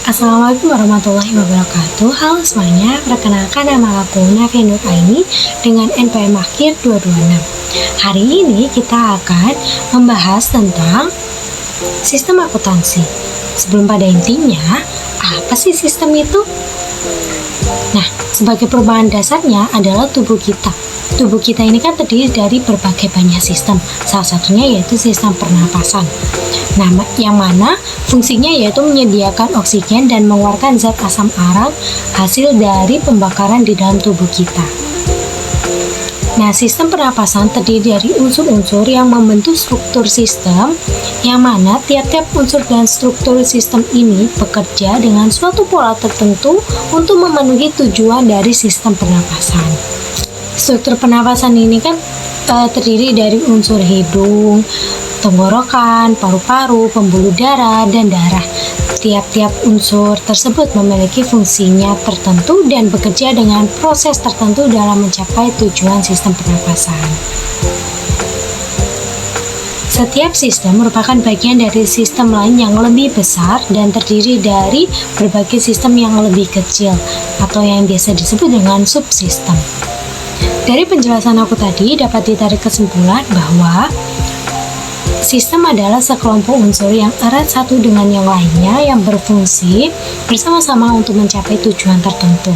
Assalamualaikum warahmatullahi wabarakatuh. Halo semuanya, perkenalkan nama aku Navia Nur Aini dengan NPM akhir 226. Hari ini kita akan membahas tentang sistem akuntansi. Sebelum pada intinya, apa sih sistem itu? Nah, sebagai perubahan dasarnya adalah tubuh kita. Tubuh kita ini kan terdiri dari berbagai banyak sistem, salah satunya yaitu sistem pernapasan. Nah, yang mana fungsinya yaitu menyediakan oksigen dan mengeluarkan zat asam arak hasil dari pembakaran di dalam tubuh kita. Nah, sistem pernapasan terdiri dari unsur-unsur yang membentuk struktur sistem, yang mana tiap-tiap unsur dan struktur sistem ini bekerja dengan suatu pola tertentu untuk memenuhi tujuan dari sistem pernapasan. Struktur pernapasan ini kan terdiri dari unsur hidung, tenggorokan, paru-paru, pembuluh darah, dan darah. Tiap-tiap unsur tersebut memiliki fungsinya tertentu dan bekerja dengan proses tertentu dalam mencapai tujuan sistem pernapasan. Setiap sistem merupakan bagian dari sistem lain yang lebih besar dan terdiri dari berbagai sistem yang lebih kecil atau yang biasa disebut dengan subsistem. Dari penjelasan aku tadi dapat ditarik kesimpulan bahwa sistem adalah sekelompok unsur yang erat satu dengan yang lainnya yang berfungsi bersama-sama untuk mencapai tujuan tertentu.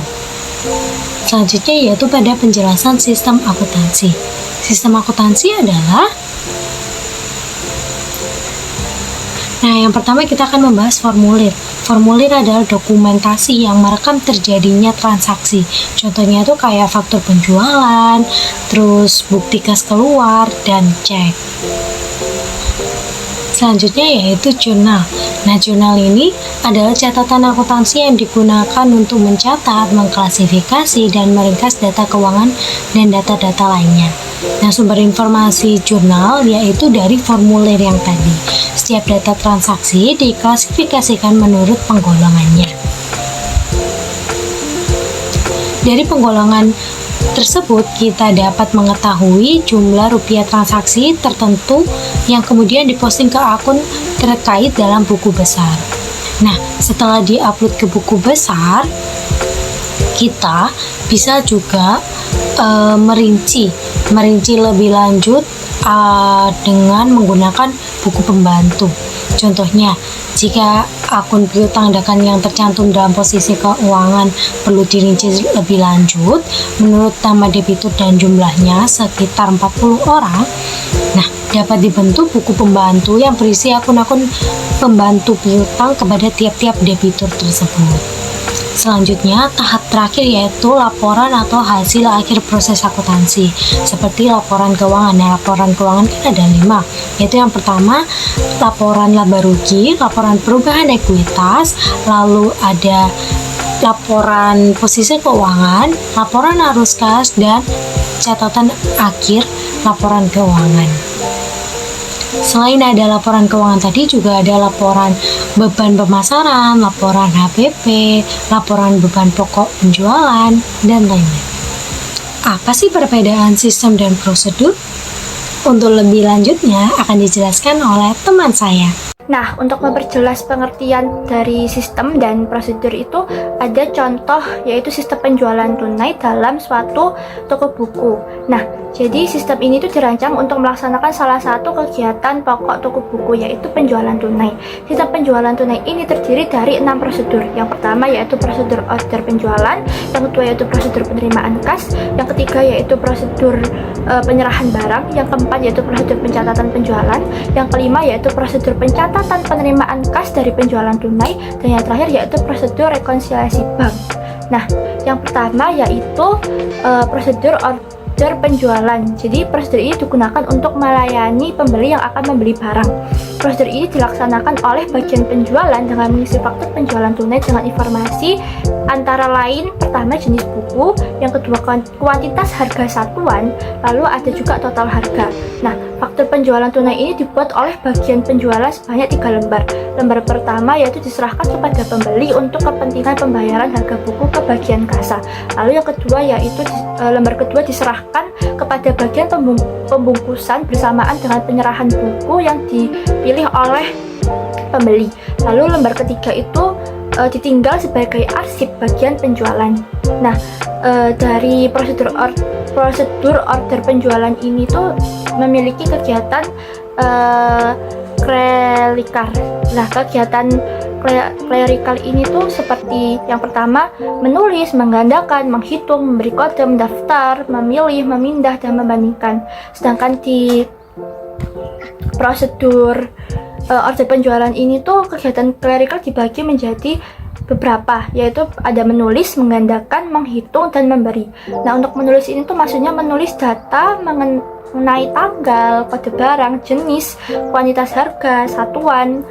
Selanjutnya yaitu pada penjelasan sistem akuntansi. Sistem akuntansi adalah yang pertama kita akan membahas formulir. Formulir adalah dokumentasi yang merekam terjadinya transaksi. Contohnya itu kayak faktur penjualan, terus bukti kas keluar, dan cek. Selanjutnya yaitu jurnal. Nah, jurnal ini adalah catatan akuntansi yang digunakan untuk mencatat, mengklasifikasi, dan meringkas data keuangan dan data-data lainnya. Nah, sumber informasi jurnal yaitu dari formulir yang tadi. Setiap data transaksi diklasifikasikan menurut penggolongannya. Dari penggolongan tersebut kita dapat mengetahui jumlah rupiah transaksi tertentu yang kemudian diposting ke akun terkait dalam buku besar. Nah, setelah diupload ke buku besar, kita bisa juga merinci lebih lanjut dengan menggunakan buku pembantu. Contohnya, jika akun piutang dagang yang tercantum dalam posisi keuangan perlu dirinci lebih lanjut menurut nama debitur dan jumlahnya sekitar 40 orang, nah dapat dibentuk buku pembantu yang berisi akun-akun pembantu piutang kepada tiap-tiap debitur tersebut. Selanjutnya, tahap terakhir yaitu laporan atau hasil akhir proses akuntansi, seperti laporan keuangan. Nah, laporan keuangan kan ada 5, yaitu yang pertama, laporan laba rugi, laporan perubahan ekuitas, lalu ada laporan posisi keuangan, laporan arus kas, dan catatan akhir laporan keuangan. Selain ada laporan keuangan tadi, juga ada laporan beban pemasaran, laporan HPP, laporan beban pokok penjualan, dan lain-lain. Apa sih perbedaan sistem dan prosedur? Untuk lebih lanjutnya akan dijelaskan oleh teman saya. Nah, untuk memperjelas pengertian dari sistem dan prosedur itu ada contoh yaitu sistem penjualan tunai dalam suatu toko buku. Nah, jadi sistem ini tuh dirancang untuk melaksanakan salah satu kegiatan pokok toko buku yaitu penjualan tunai. Sistem penjualan tunai ini terdiri dari 6 prosedur. Yang pertama yaitu prosedur order penjualan, yang kedua yaitu prosedur penerimaan kas, yang ketiga yaitu prosedur penyerahan barang, yang keempat yaitu prosedur pencatatan penjualan, yang kelima yaitu prosedur pencatatan penerimaan kas dari penjualan tunai, dan yang terakhir yaitu prosedur rekonsiliasi bank. Nah, yang pertama yaitu prosedur order penjualan. Jadi prosedur ini digunakan untuk melayani pembeli yang akan membeli barang. Prosedur ini dilaksanakan oleh bagian penjualan dengan mengisi faktur penjualan tunai dengan informasi antara lain pertama jenis buku, yang kedua kuantitas harga satuan, lalu ada juga total harga. Nah, faktur penjualan tunai ini dibuat oleh bagian penjualan sebanyak 3 lembar. Lembar pertama yaitu diserahkan kepada pembeli untuk kepentingan pembayaran harga buku ke bagian kasa. Lalu yang kedua yaitu lembar kedua diserahkan kepada bagian pembungkusan bersamaan dengan penyerahan buku yang dipilih oleh pembeli. Lalu lembar ketiga itu ditinggal sebagai arsip bagian penjualan. Nah, dari prosedur order penjualan ini tuh memiliki kegiatan klerikal. Nah, kegiatan klerikal ini tuh seperti yang pertama, menulis, menggandakan, menghitung, memberi kode, mendaftar, memilih, memindah, dan membandingkan. Sedangkan di prosedur order penjualan ini tuh kegiatan klerikal dibagi menjadi beberapa, yaitu ada menulis, menggandakan, menghitung, dan memberi. Nah, untuk menulis ini tuh maksudnya menulis data mengenai tanggal, kode barang, jenis, kuantitas harga, satuan,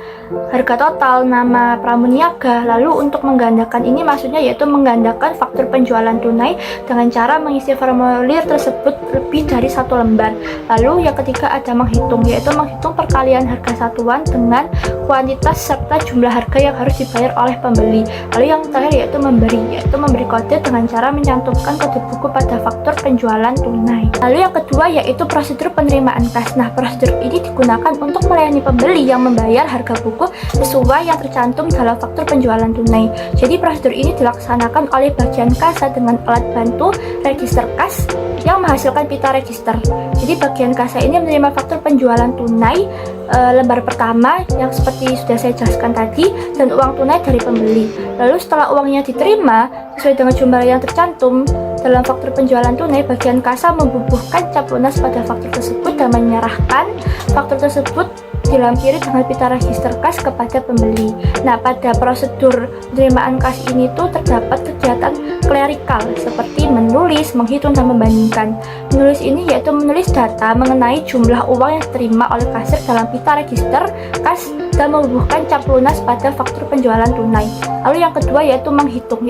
harga total, nama pramuniaga. Lalu untuk menggandakan ini maksudnya yaitu menggandakan faktur penjualan tunai dengan cara mengisi formulir tersebut lebih dari satu lembar. Lalu yang ketiga ada menghitung, yaitu menghitung perkalian harga satuan dengan kuantitas serta jumlah harga yang harus dibayar oleh pembeli. Lalu yang terakhir yaitu memberi, yaitu memberi kode dengan cara mencantumkan kode buku pada faktur penjualan tunai. Lalu yang kedua yaitu prosedur penerimaan kas. Nah, prosedur ini digunakan untuk melayani pembeli yang membayar harga buku sesuai yang tercantum dalam faktur penjualan tunai. Jadi prosedur ini dilaksanakan oleh bagian kasa dengan alat bantu register kas yang menghasilkan pita register. Jadi bagian kasa ini menerima faktur penjualan tunai lembar pertama yang seperti sudah saya jelaskan tadi, dan uang tunai dari pembeli. Lalu setelah uangnya diterima sesuai dengan jumlah yang tercantum dalam faktur penjualan tunai, bagian kasa membubuhkan cap lunas pada faktur tersebut dan menyerahkan faktur tersebut dilampiri dengan pita register kas kepada pembeli. Nah, pada prosedur penerimaan kas ini tuh terdapat kegiatan klerikal seperti menulis, menghitung, dan membandingkan. Menulis ini yaitu menulis data mengenai jumlah uang yang diterima oleh kasir dalam pita register kas dan membubuhkan cap lunas pada faktur penjualan tunai. Lalu yang kedua yaitu menghitung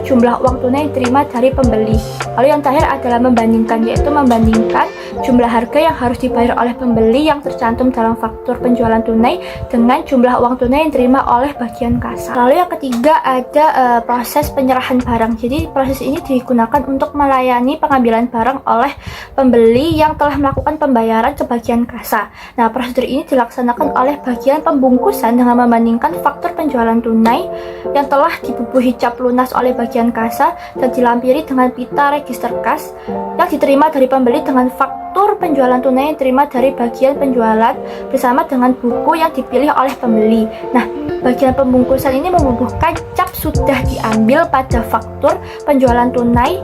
jumlah uang tunai yang diterima dari pembeli. Lalu yang terakhir adalah membandingkan, yaitu membandingkan jumlah harga yang harus dibayar oleh pembeli yang tercantum dalam faktur penjualan tunai dengan jumlah uang tunai yang diterima oleh bagian kasa. Lalu yang ketiga ada proses penyerahan barang. Jadi proses ini digunakan untuk melayani pengambilan barang oleh pembeli yang telah melakukan pembayaran ke bagian kasa. Nah, prosedur ini dilaksanakan oleh bagian pembungkusan dengan membandingkan faktur penjualan tunai yang telah dibubuhi cap lunas oleh bagian kasa dan dilampiri dengan pita register kas yang diterima dari pembeli dengan faktur penjualan tunai yang diterima dari bagian penjualan bersama dengan buku yang dipilih oleh pembeli. Nah, bagian pembungkusan ini membubuhkan cap sudah diambil pada faktur penjualan tunai,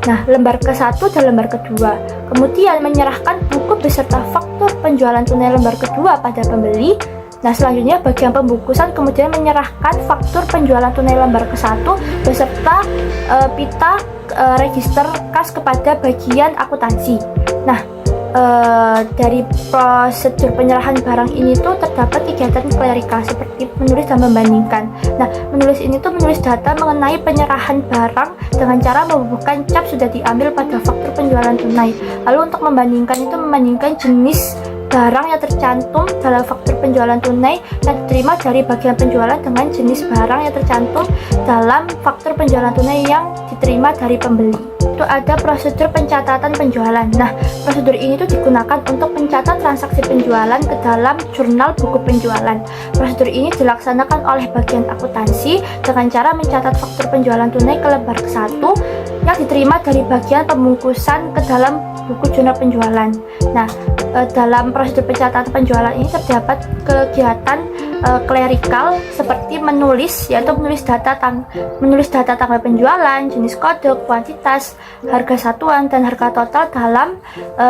nah, lembar ke-1 dan lembar kedua. Kemudian menyerahkan buku beserta faktur penjualan tunai lembar kedua pada pembeli. Nah, selanjutnya bagian pembungkusan kemudian menyerahkan faktur penjualan tunai lembar ke-1 beserta pita register kas kepada bagian akuntansi. Nah, dari prosedur penyerahan barang ini tuh terdapat kegiatan klerikal seperti menulis dan membandingkan. Nah, menulis ini tuh menulis data mengenai penyerahan barang dengan cara membubuhkan cap sudah diambil pada faktur penjualan tunai. Lalu untuk membandingkan itu membandingkan jenis barang yang tercantum dalam faktur penjualan tunai yang diterima dari bagian penjualan dengan jenis barang yang tercantum dalam faktur penjualan tunai yang diterima dari pembeli. Itu ada prosedur pencatatan penjualan. Nah, prosedur ini tuh digunakan untuk mencatat transaksi penjualan ke dalam jurnal buku penjualan. Prosedur ini dilaksanakan oleh bagian akuntansi dengan cara mencatat faktur penjualan tunai ke lembar ke-1 yang diterima dari bagian pembungkusan ke dalam buku jurnal penjualan. Nah, dalam prosedur pencatatan penjualan ini terdapat kegiatan klerikal seperti menulis, yaitu menulis data tanggal penjualan, jenis kode, kuantitas, harga satuan, dan harga total dalam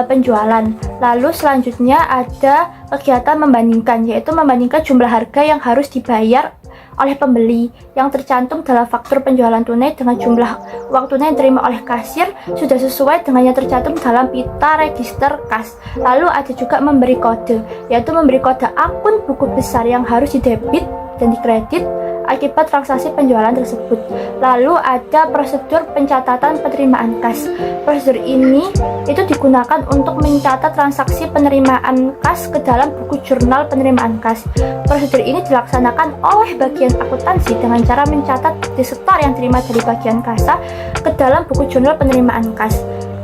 penjualan. Lalu selanjutnya ada kegiatan membandingkan, yaitu membandingkan jumlah harga yang harus dibayar oleh pembeli yang tercantum dalam faktur penjualan tunai dengan jumlah uang tunai yang diterima oleh kasir sudah sesuai dengan yang tercantum dalam pita register kas. Lalu ada juga memberi kode, yaitu memberi kode akun buku besar yang harus didebit dan dikredit akibat transaksi penjualan tersebut. Lalu ada prosedur pencatatan penerimaan kas. Prosedur ini itu digunakan untuk mencatat transaksi penerimaan kas ke dalam buku jurnal penerimaan kas. Prosedur ini dilaksanakan oleh bagian akuntansi dengan cara mencatat bukti setor yang diterima dari bagian kasa ke dalam buku jurnal penerimaan kas.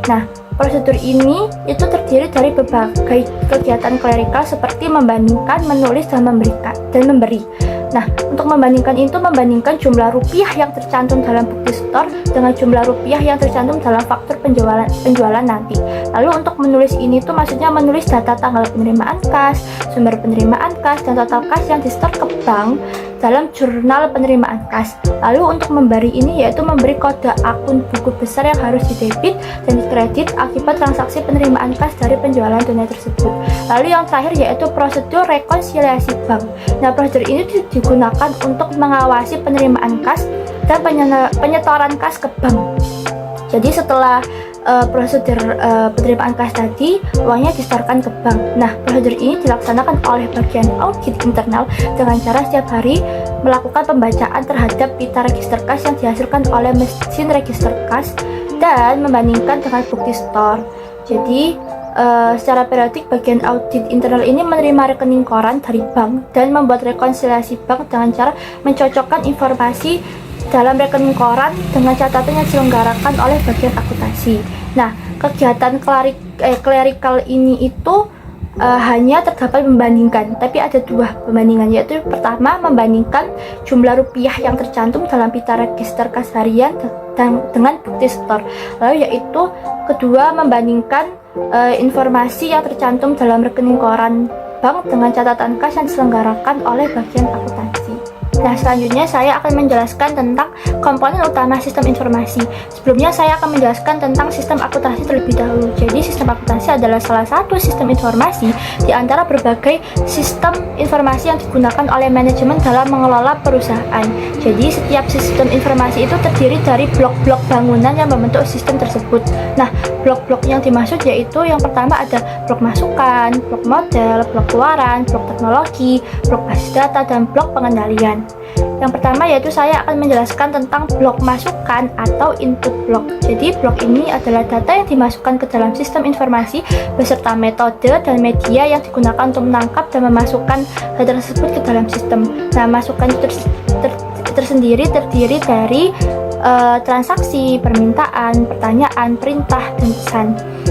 Nah, prosedur ini itu terdiri dari berbagai kegiatan klerikal seperti membandingkan, menulis, dan memberi. Nah, untuk membandingkan jumlah rupiah yang tercantum dalam bukti store dengan jumlah rupiah yang tercantum dalam faktur penjualan nanti. Lalu untuk menulis ini tuh maksudnya menulis data tanggal penerimaan kas, sumber penerimaan kas, dan total kas yang di-store ke bank dalam jurnal penerimaan kas. Lalu untuk memberi ini yaitu memberi kode akun buku besar yang harus didebit dan dikredit akibat transaksi penerimaan kas dari penjualan tunai tersebut. Lalu yang terakhir yaitu prosedur rekonsiliasi bank. Nah, prosedur ini digunakan untuk mengawasi penerimaan kas dan penyetoran kas ke bank. Jadi setelah prosedur penerimaan kas tadi, uangnya disetorkan ke bank. Nah, prosedur ini dilaksanakan oleh bagian audit internal dengan cara setiap hari melakukan pembacaan terhadap pita register kas yang dihasilkan oleh mesin register kas dan membandingkan dengan bukti store. Jadi, secara periodik bagian audit internal ini menerima rekening koran dari bank dan membuat rekonsiliasi bank dengan cara mencocokkan informasi dalam rekening koran dengan catatan yang diselenggarakan oleh bagian akuntansi. Nah, kegiatan clerical ini itu hanya terdapat membandingkan, tapi ada dua pembandingan, yaitu pertama membandingkan jumlah rupiah yang tercantum dalam pita register kas harian dengan bukti store. Lalu yaitu kedua membandingkan informasi yang tercantum dalam rekening koran bank dengan catatan kas yang diselenggarakan oleh bagian akuntansi. Nah, selanjutnya saya akan menjelaskan tentang komponen utama sistem informasi. Sebelumnya saya akan menjelaskan tentang sistem akuntansi terlebih dahulu. Jadi, sistem akuntansi adalah salah satu sistem informasi di antara berbagai sistem informasi yang digunakan oleh manajemen dalam mengelola perusahaan. Jadi, setiap sistem informasi itu terdiri dari blok-blok bangunan yang membentuk sistem tersebut. Nah, blok-blok yang dimaksud yaitu yang pertama ada blok masukan, blok model, blok keluaran, blok teknologi, blok basis data, dan blok pengendalian. Yang pertama yaitu saya akan menjelaskan tentang blok masukan atau input block. Jadi blok ini adalah data yang dimasukkan ke dalam sistem informasi beserta metode dan media yang digunakan untuk menangkap dan memasukkan data tersebut ke dalam sistem. Nah, masukan itu terdiri dari transaksi, permintaan, pertanyaan, perintah, dan pesan.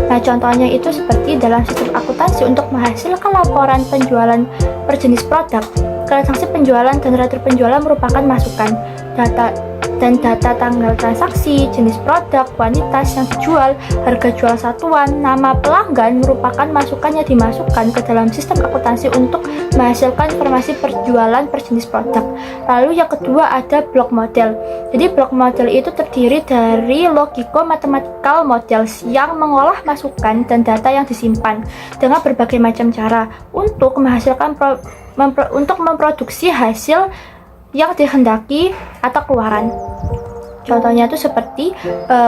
Nah, contohnya itu seperti dalam sistem akuntansi untuk menghasilkan laporan penjualan per jenis produk. Transaksi penjualan dan retur penjualan merupakan masukan. Data tanggal transaksi, jenis produk, kuantitas yang dijual, harga jual satuan, nama pelanggan merupakan masukan yang dimasukkan ke dalam sistem akuntansi untuk menghasilkan informasi perjualan per jenis produk. Lalu yang kedua ada blok model. Jadi blok model itu terdiri dari logiko-mathematical models yang mengolah masukan dan data yang disimpan dengan berbagai macam cara untuk menghasilkan untuk memproduksi hasil yang dihendaki atau keluaran. Contohnya itu seperti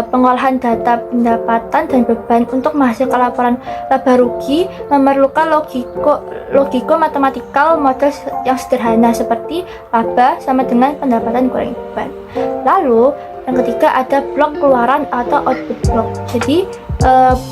pengolahan data pendapatan dan beban untuk menghasilkan laporan laba rugi memerlukan logiko mathematical model yang sederhana seperti laba sama dengan pendapatan kurangi beban. Lalu yang ketiga ada blok keluaran atau output block. Jadi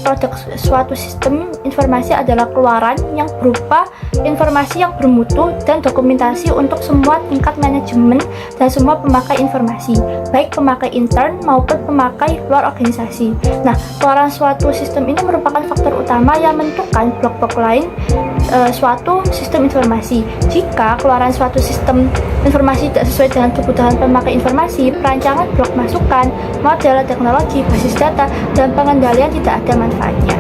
produk suatu sistem informasi adalah keluaran yang berupa informasi yang bermutu dan dokumentasi untuk semua tingkat manajemen dan semua pemakai informasi, baik pemakai intern maupun pemakai luar organisasi. Nah, keluaran suatu sistem ini merupakan faktor utama yang menentukan blok-blok lain suatu sistem informasi. Jika keluaran suatu sistem informasi tidak sesuai dengan kebutuhan pemakai informasi, perancangan blok masukan, model, teknologi, basis data, dan pengendalian tidak ada manfaatnya.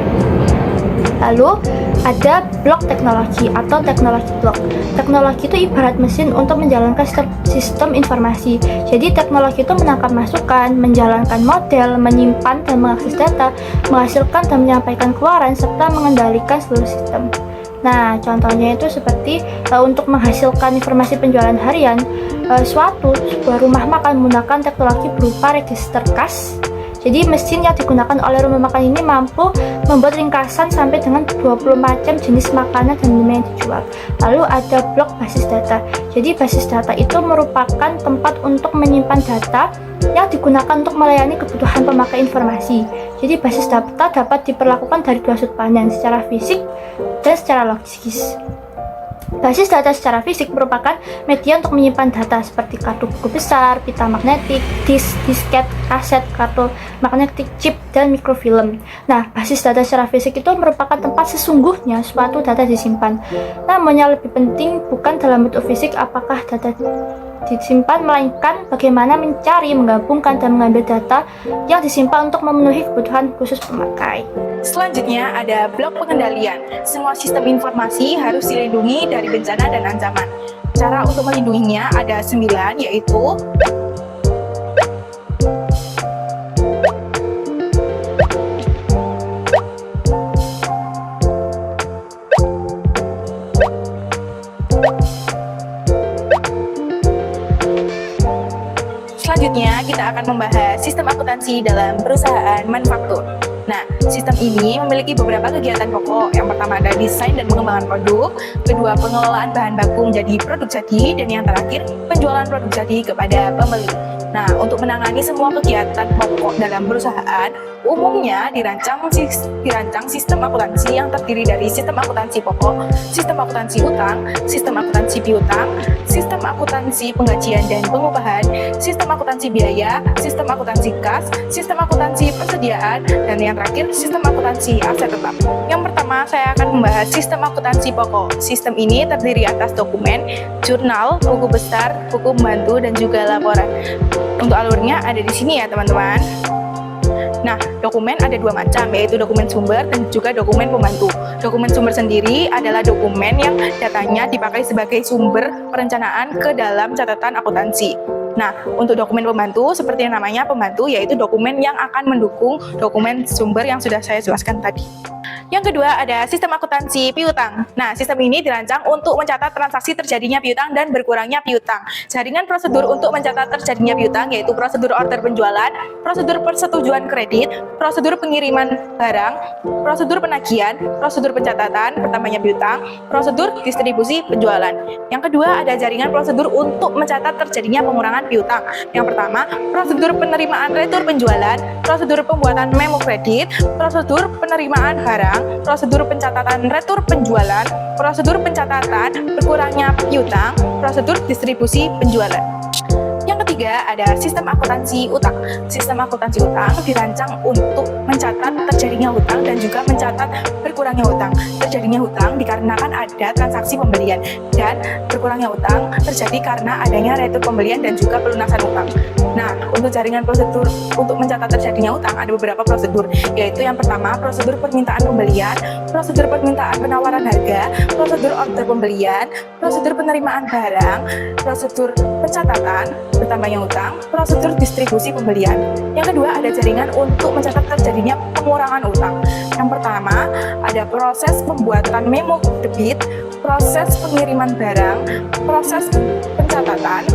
Lalu ada blok teknologi atau teknologi blok. Teknologi itu ibarat mesin untuk menjalankan sistem informasi. Jadi teknologi itu menangkap masukan, menjalankan model, menyimpan dan mengakses data, menghasilkan dan menyampaikan keluaran, serta mengendalikan seluruh sistem. Nah, contohnya itu seperti untuk menghasilkan informasi penjualan harian, sebuah rumah makan menggunakan teknologi berupa register kas. Jadi mesin yang digunakan oleh rumah makan ini mampu membuat ringkasan sampai dengan 20 macam jenis makanan dan minuman yang dijual. Lalu ada blok basis data. Jadi basis data itu merupakan tempat untuk menyimpan data yang digunakan untuk melayani kebutuhan pemakai informasi. Jadi basis data dapat diperlakukan dari dua sudut pandang, secara fisik dan secara logis. Basis data secara fisik merupakan media untuk menyimpan data seperti kartu buku besar, pita magnetik, disk, disket, kaset, kartu magnetik, chip, dan mikrofilm. Nah, basis data secara fisik itu merupakan tempat sesungguhnya suatu data disimpan. Namun yang lebih penting bukan dalam bentuk fisik apakah data disimpan, melainkan bagaimana mencari, menggabungkan, dan mengambil data yang disimpan untuk memenuhi kebutuhan khusus pemakai. Selanjutnya ada blok pengendalian. Semua sistem informasi harus dilindungi dari bencana dan ancaman. Cara untuk melindunginya ada 9, yaitu selanjutnya kita akan membahas sistem akuntansi dalam perusahaan manufaktur. Nah, sistem ini memiliki beberapa kegiatan pokok. Yang pertama ada desain dan pengembangan produk, kedua pengelolaan bahan baku menjadi produk jadi, dan yang terakhir penjualan produk jadi kepada pembeli. Nah, untuk menangani semua kegiatan pokok dalam perusahaan, umumnya dirancang sistem akuntansi yang terdiri dari sistem akuntansi pokok, sistem akuntansi utang, sistem akuntansi piutang, sistem akuntansi penggajian dan pengupahan, sistem akuntansi biaya, sistem akuntansi kas, sistem akuntansi persediaan, dan yang terakhir sistem akuntansi aset tetap. Yang pertama saya akan membahas sistem akuntansi pokok. Sistem ini terdiri atas dokumen, jurnal, buku besar, buku pembantu, dan juga laporan. Untuk alurnya ada di sini ya teman-teman. Nah, dokumen ada dua macam, yaitu dokumen sumber dan juga dokumen pembantu. Dokumen sumber sendiri adalah dokumen yang datanya dipakai sebagai sumber perencanaan ke dalam catatan akuntansi. Nah, untuk dokumen pembantu, seperti yang namanya pembantu, yaitu dokumen yang akan mendukung dokumen sumber yang sudah saya jelaskan tadi. Yang kedua ada sistem akuntansi piutang. Nah, sistem ini dirancang untuk mencatat transaksi terjadinya piutang dan berkurangnya piutang. Jaringan prosedur untuk mencatat terjadinya piutang yaitu prosedur order penjualan, prosedur persetujuan kredit, prosedur pengiriman barang, prosedur penagihan, prosedur pencatatan pertamanya piutang, prosedur distribusi penjualan. Yang kedua ada jaringan prosedur untuk mencatat terjadinya pengurangan piutang. Yang pertama, prosedur penerimaan retur penjualan, prosedur pembuatan memo kredit, prosedur penerimaan barang, prosedur pencatatan retur penjualan, prosedur pencatatan berkurangnya piutang, prosedur distribusi penjualan. Yang ketiga ada sistem akuntansi utang. Sistem akuntansi utang dirancang untuk mencatat terjadinya hutang dan juga mencatat berkurangnya hutang. Terjadinya hutang dikarenakan ada transaksi pembelian, dan berkurangnya hutang terjadi karena adanya retur pembelian dan juga pelunasan hutang. Nah, untuk jaringan prosedur untuk mencatat terjadinya hutang ada beberapa prosedur, yaitu yang pertama prosedur permintaan pembelian, prosedur permintaan penawaran harga, prosedur order pembelian, prosedur penerimaan barang, prosedur pencatatan bertambahnya hutang, prosedur distribusi pembelian. Yang kedua ada jaringan untuk mencatat terjadinya pengurangan hutang. Yang pertama ada proses pembuatan memo debit, proses pengiriman barang, proses pencatatan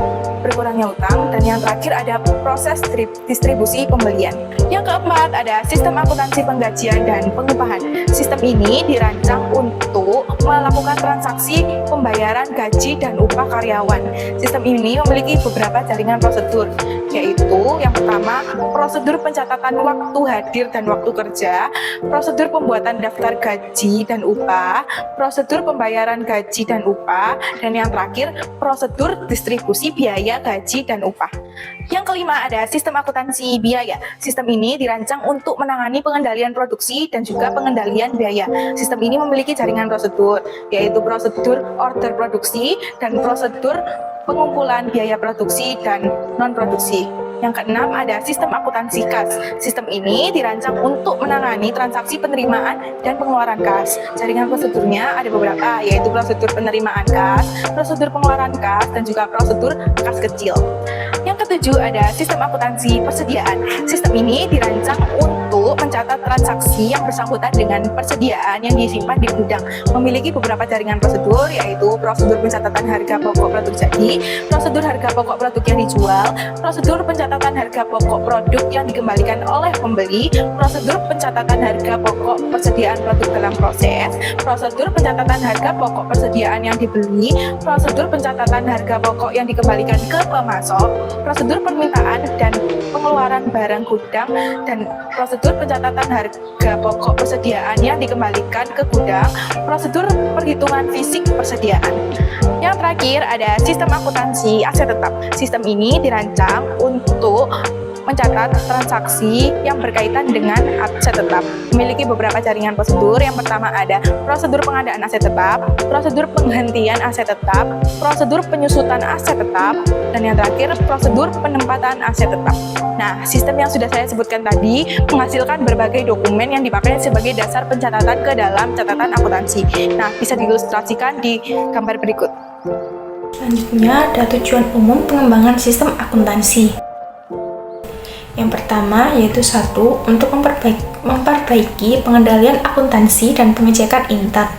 berkurangnya hutang, dan yang terakhir ada proses distribusi pembelian. Yang keempat ada sistem akuntansi penggajian dan pengupahan. Sistem ini dirancang untuk melakukan transaksi pembayaran gaji dan upah karyawan. Sistem ini memiliki beberapa jaringan prosedur, yaitu yang pertama prosedur pencatatan waktu hadir dan waktu kerja, prosedur pembuatan daftar gaji dan upah, prosedur pembayaran gaji dan upah, dan yang terakhir prosedur distribusi biaya gaji dan upah. Yang kelima ada sistem akuntansi biaya. Sistem ini dirancang untuk menangani pengendalian produksi dan juga pengendalian biaya. Sistem ini memiliki jaringan prosedur, yaitu prosedur order produksi dan prosedur pengumpulan biaya produksi dan non-produksi. Yang keenam ada sistem akuntansi kas. Sistem ini dirancang untuk menangani transaksi penerimaan dan pengeluaran kas. Jaringan prosedurnya ada beberapa, yaitu prosedur penerimaan kas, prosedur pengeluaran kas, dan juga prosedur kas kecil. Yang ketujuh ada sistem akuntansi persediaan. Sistem ini dirancang untuk mencatat transaksi yang bersangkutan dengan persediaan yang disimpan di gudang. Memiliki beberapa jaringan prosedur, yaitu prosedur pencatatan harga pokok produk jadi, prosedur harga pokok produk yang dijual, prosedur pencatatan harga pokok produk yang dikembalikan oleh pembeli, prosedur pencatatan harga pokok persediaan produk dalam proses, prosedur pencatatan harga pokok persediaan yang dibeli, prosedur pencatatan harga pokok yang dikembalikan ke pemasok, prosedur permintaan dan pengeluaran barang gudang, dan prosedur pencatatan harga pokok persediaan yang dikembalikan ke gudang, prosedur perhitungan fisik persediaan. Yang terakhir ada sistem akuntansi aset tetap. Sistem ini dirancang untuk mencatat transaksi yang berkaitan dengan aset tetap. Memiliki beberapa jaringan prosedur. Yang pertama ada prosedur pengadaan aset tetap, prosedur penghentian aset tetap, prosedur penyusutan aset tetap, dan yang terakhir prosedur penempatan aset tetap. Nah, sistem yang sudah saya sebutkan tadi menghasilkan berbagai dokumen yang dipakai sebagai dasar pencatatan ke dalam catatan akuntansi. Nah, bisa diilustrasikan di gambar berikut. Selanjutnya ada tujuan umum pengembangan sistem akuntansi. Yang pertama yaitu 1. Untuk memperbaiki pengendalian akuntansi dan pengecekan intat,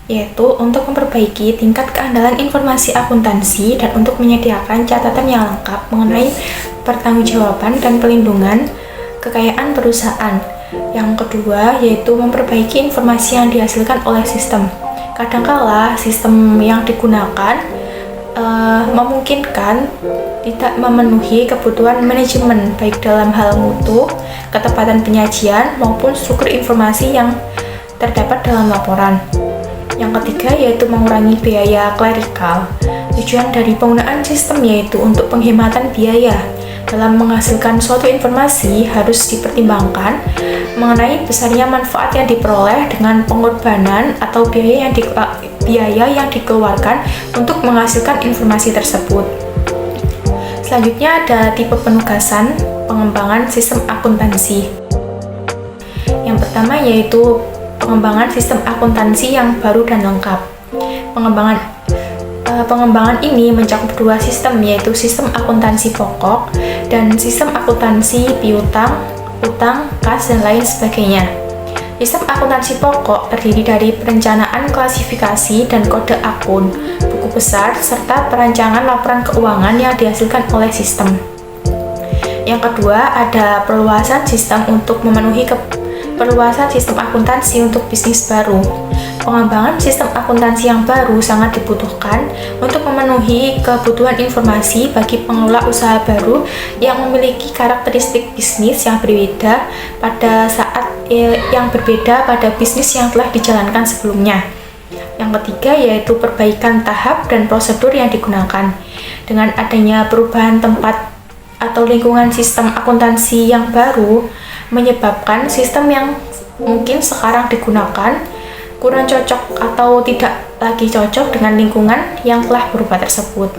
yaitu untuk memperbaiki tingkat keandalan informasi akuntansi dan untuk menyediakan catatan yang lengkap mengenai pertanggungjawaban dan pelindungan kekayaan perusahaan. Yang kedua yaitu memperbaiki informasi yang dihasilkan oleh sistem. Kadangkala sistem yang digunakan memungkinkan tidak memenuhi kebutuhan manajemen baik dalam hal mutu, ketepatan penyajian, maupun struktur informasi yang terdapat dalam laporan. Yang ketiga yaitu mengurangi biaya klerikal. Tujuan dari penggunaan sistem yaitu untuk penghematan biaya. Dalam menghasilkan suatu informasi harus dipertimbangkan mengenai besarnya manfaat yang diperoleh dengan pengorbanan atau biaya yang dikeluarkan untuk menghasilkan informasi tersebut. Selanjutnya ada tipe penugasan pengembangan sistem akuntansi. Yang pertama yaitu pengembangan sistem akuntansi yang baru dan lengkap. Pengembangan ini mencakup dua sistem, yaitu sistem akuntansi pokok dan sistem akuntansi piutang, utang, kas, dan lain sebagainya. Sistem akuntansi pokok terdiri dari perencanaan klasifikasi dan kode akun, buku besar, serta perancangan laporan keuangan yang dihasilkan oleh sistem. Yang kedua, ada perluasan sistem untuk memenuhi perluasan sistem akuntansi untuk bisnis baru. Pengembangan sistem akuntansi yang baru sangat dibutuhkan untuk memenuhi kebutuhan informasi bagi pengelola usaha baru yang memiliki karakteristik bisnis yang berbeda pada bisnis yang telah dijalankan sebelumnya. Yang ketiga yaitu perbaikan tahap dan prosedur yang digunakan. Dengan adanya perubahan tempat atau lingkungan sistem akuntansi yang baru menyebabkan sistem yang mungkin sekarang digunakan kurang cocok atau tidak lagi cocok dengan lingkungan yang telah berubah tersebut.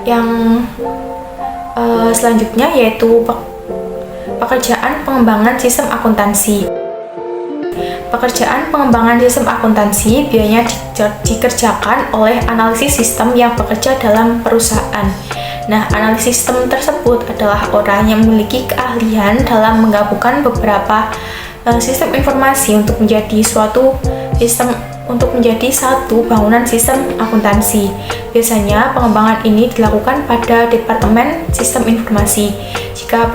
Yang selanjutnya yaitu pekerjaan pengembangan sistem akuntansi. Pekerjaan pengembangan sistem akuntansi biasanya dikerjakan oleh analisis sistem yang bekerja dalam perusahaan. Nah, analisis sistem tersebut adalah orang yang memiliki keahlian dalam menggabungkan beberapa sistem informasi untuk menjadi satu bangunan sistem akuntansi. Biasanya pengembangan ini dilakukan pada Departemen Sistem Informasi. Jika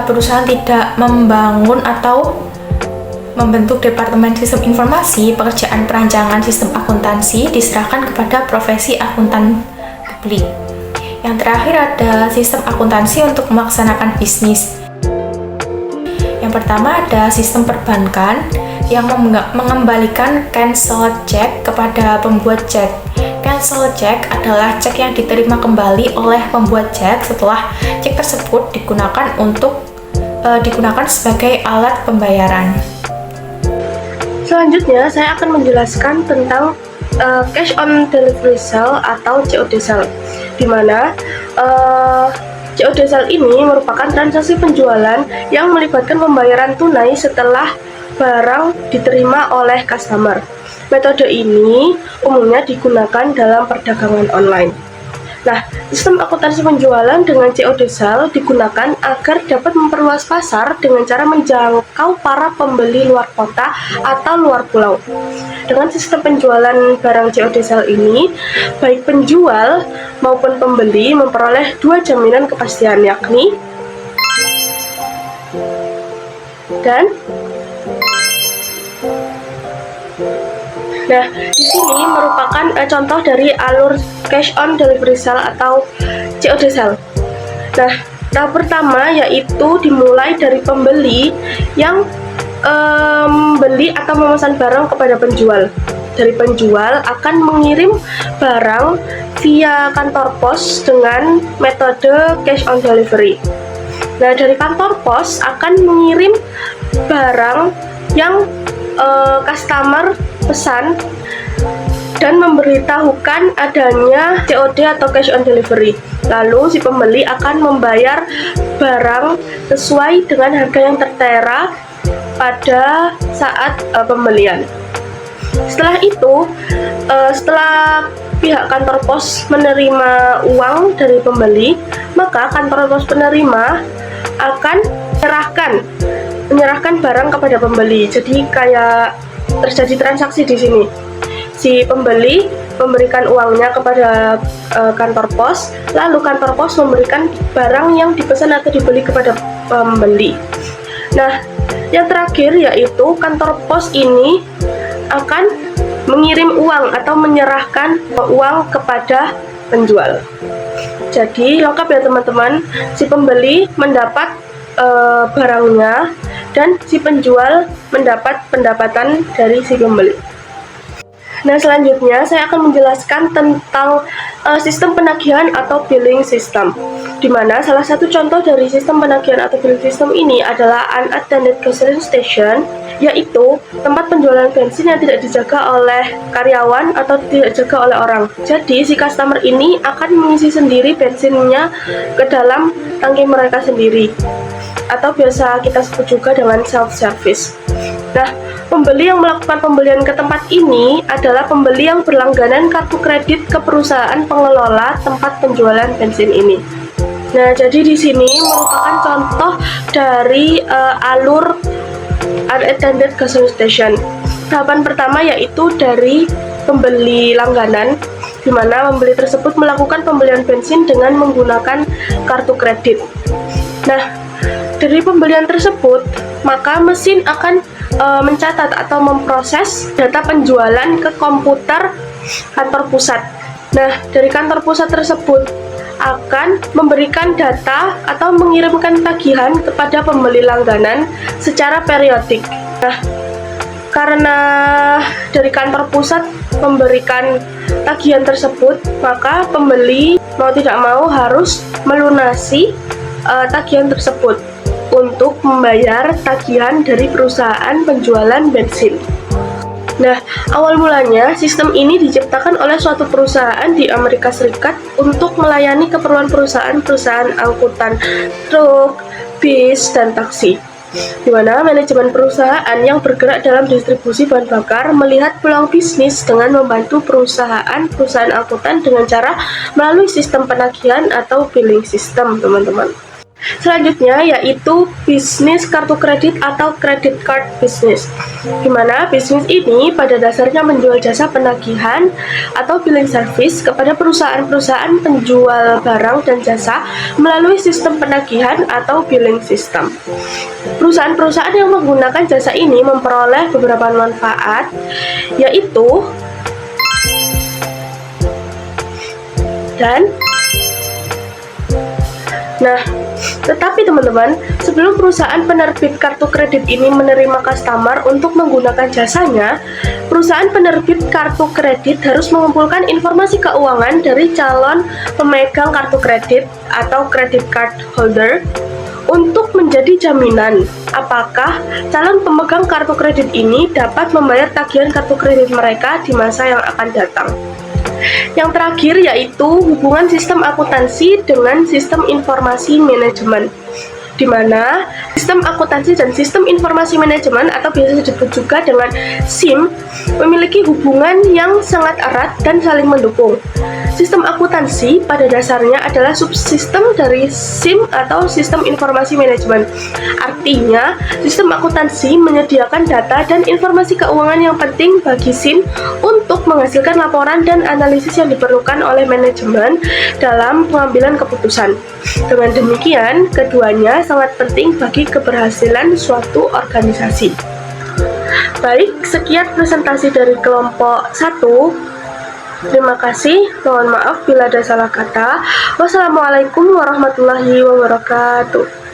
perusahaan tidak membangun atau membentuk Departemen Sistem Informasi, pekerjaan perancangan sistem akuntansi diserahkan kepada profesi akuntan publik. Yang terakhir ada sistem akuntansi untuk melaksanakan bisnis. Yang pertama ada sistem perbankan yang mengembalikan cancel check kepada pembuat cek. Cancel check adalah cek yang diterima kembali oleh pembuat cek setelah cek tersebut digunakan sebagai alat pembayaran. Selanjutnya saya akan menjelaskan tentang cash on delivery sale atau COD sale, di mana COD sale ini merupakan transaksi penjualan yang melibatkan pembayaran tunai setelah barang diterima oleh customer. Metode ini umumnya digunakan dalam perdagangan online. Nah, sistem akuntansi penjualan dengan COD sale digunakan agar dapat memperluas pasar dengan cara menjangkau para pembeli luar kota atau luar pulau. Dengan sistem penjualan barang COD sale ini, baik penjual maupun pembeli memperoleh dua jaminan kepastian, yakni di sini merupakan contoh dari alur cash on delivery sale atau COD cell. Nah, tahap pertama yaitu dimulai dari pembeli yang beli atau memesan barang kepada penjual. Dari penjual akan mengirim barang via kantor pos dengan metode cash on delivery. Nah, dari kantor pos akan mengirim barang yang customer pesan dan memberitahukan adanya COD atau cash on delivery. Lalu si pembeli akan membayar barang sesuai dengan harga yang tertera pada saat pembelian. Setelah itu, setelah pihak kantor pos menerima uang dari pembeli, maka kantor pos penerima akan menyerahkan barang kepada pembeli. Jadi kayak terjadi transaksi di sini. Si pembeli memberikan uangnya kepada kantor pos, lalu kantor pos memberikan barang yang dipesan atau dibeli kepada pembeli. Nah, yang terakhir yaitu kantor pos ini akan mengirim uang atau menyerahkan uang kepada penjual. Jadi lengkap ya teman-teman, si pembeli mendapat barangnya dan si penjual mendapat pendapatan dari si pembeli. Nah, selanjutnya saya akan menjelaskan tentang sistem penagihan atau billing system, di mana salah satu contoh dari sistem penagihan atau billing system ini adalah unattended gasoline station, yaitu tempat penjualan bensin yang tidak dijaga oleh karyawan atau tidak dijaga oleh orang. Jadi si customer ini akan mengisi sendiri bensinnya ke dalam tangki mereka sendiri, atau biasa kita sebut juga dengan self-service. Nah, pembeli yang melakukan pembelian ke tempat ini adalah pembeli yang berlangganan kartu kredit ke perusahaan pengelola tempat penjualan bensin ini. Nah, jadi di sini merupakan contoh dari alur unattended gasoline station. Tahapan pertama yaitu dari pembeli langganan, di mana pembeli tersebut melakukan pembelian bensin dengan menggunakan kartu kredit. Nah, dari pembelian tersebut, maka mesin akan mencatat atau memproses data penjualan ke komputer kantor pusat. Nah, dari kantor pusat tersebut akan memberikan data atau mengirimkan tagihan kepada pembeli langganan secara periodik. Nah, karena dari kantor pusat memberikan tagihan tersebut, maka pembeli mau tidak mau harus melunasi tagihan tersebut untuk membayar tagihan dari perusahaan penjualan bensin. Nah, awal mulanya sistem ini diciptakan oleh suatu perusahaan di Amerika Serikat untuk melayani keperluan perusahaan-perusahaan angkutan truk, bis, dan taksi, di mana manajemen perusahaan yang bergerak dalam distribusi bahan bakar melihat peluang bisnis dengan membantu perusahaan angkutan dengan cara melalui sistem penagihan atau billing system, teman-teman. Selanjutnya yaitu bisnis kartu kredit atau credit card business, di mana bisnis ini pada dasarnya menjual jasa penagihan atau billing service kepada perusahaan-perusahaan penjual barang dan jasa melalui sistem penagihan atau billing system. Perusahaan-perusahaan yang menggunakan jasa ini memperoleh beberapa manfaat, yaitu tetapi teman-teman, sebelum perusahaan penerbit kartu kredit ini menerima customer untuk menggunakan jasanya, perusahaan penerbit kartu kredit harus mengumpulkan informasi keuangan dari calon pemegang kartu kredit atau credit card holder untuk menjadi jaminan apakah calon pemegang kartu kredit ini dapat membayar tagihan kartu kredit mereka di masa yang akan datang. Yang terakhir yaitu hubungan sistem akuntansi dengan sistem informasi manajemen, di mana sistem akuntansi dan sistem informasi manajemen atau biasa disebut juga dengan SIM memiliki hubungan yang sangat erat dan saling mendukung. Sistem akuntansi pada dasarnya adalah subsistem dari SIM atau sistem informasi manajemen. Artinya, sistem akuntansi menyediakan data dan informasi keuangan yang penting bagi SIM untuk menghasilkan laporan dan analisis yang diperlukan oleh manajemen dalam pengambilan keputusan. Dengan demikian, keduanya sangat penting bagi keberhasilan suatu organisasi. Baik, sekian presentasi dari kelompok 1. Terima kasih, mohon maaf bila ada salah kata. Wassalamualaikum warahmatullahi wabarakatuh.